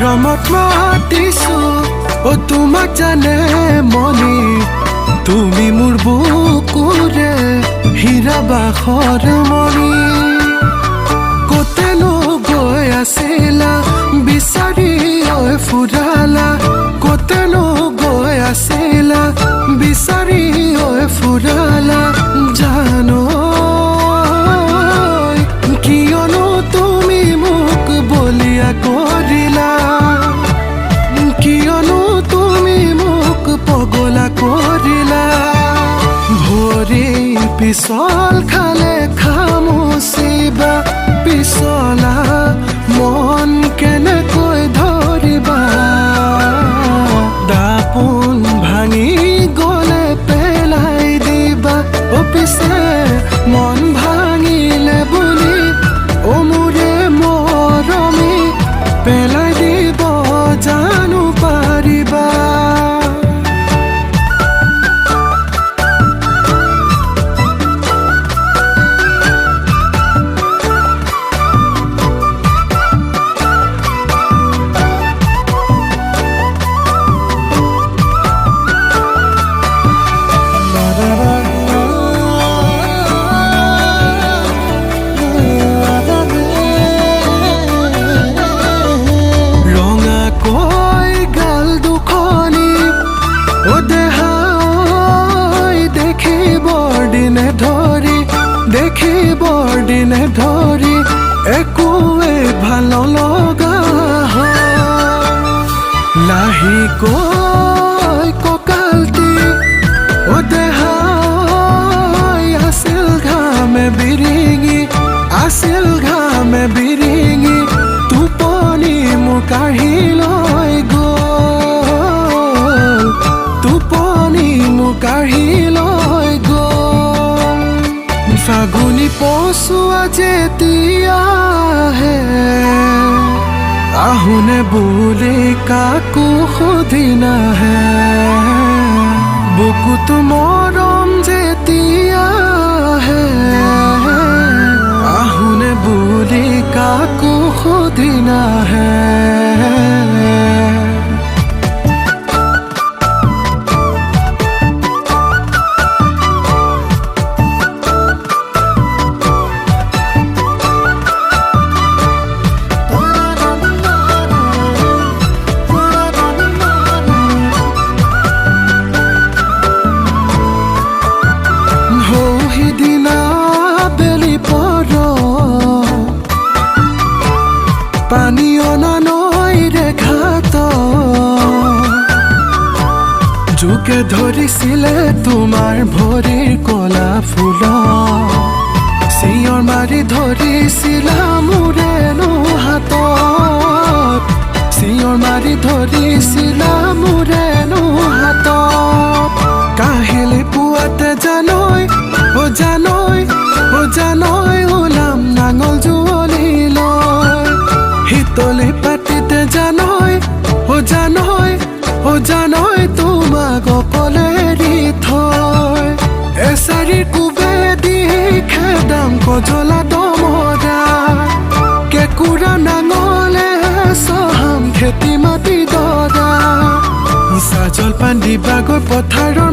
মৰমত মাতিছো অ তোমাক জানে মনি তুমি মোৰ বুকুৰে হীৰা বাখৰ মনি কতেনো গৈ আছিলা বিচাৰি ঐ ফুৰালা কতেনো গৈ আছিলা বিচাৰি ঐ ফুৰালা জানো কিয়নো তুমি মোক বলিয়া কৰিলা কিয়নো তুমি মোক পগলা কৰিলা ভৰি পিছল খালে খামুচিবা পিছলা মন কেনেকৈ ধৰিবা দাপোন ভাঙি গলে পেলাই দিবা অ পিছে মন ভাঙিলে বুলি অ মোৰে মৰমী পেলাই দিব জানো পাৰিবা দেখিবৰ দিনে ধৰি একোৱে ভাল লগা লাহেকৈ কঁকালটি অ দেহাই আছিল ঘামে বিৰিঙি টোপনি মোৰ কাঢ়ি লৈ গ'ল টোপনি মোৰ কাঢ়ি লৈ গ'ল ফাগুনি পচুৱা যেতিয়া আহে আহুনে বুলি কাকো সুধি নাহে বুকুটো মৰম যেতিয়া আহে আহুনে বুলি কাকো সুধি নাহে পানী অনা নৈৰে ঘাট জোকে ধৰিছিলে তোমাৰ ভৰিৰ কলা ফুল চিঞৰ মাৰি ধৰিছিলা মোৰেনো হাতত চিঞৰ মাৰি ধৰিছিলা মোৰেনো হাতত কাহিলি পুৱাতে জানৈ অ জানৈ ওলাম নাঙল যুৱলি লৈ হিতলি পাতিতে জানৈ তোমাক অকলে এৰি থৈ এচাৰি কোবেদি খেদাম কজলা দমৰা কেঁকুৰা নাঙলে চহাম খেতি মাটি দৰা চাহ জলপান দিবাগৈ পথাৰৰ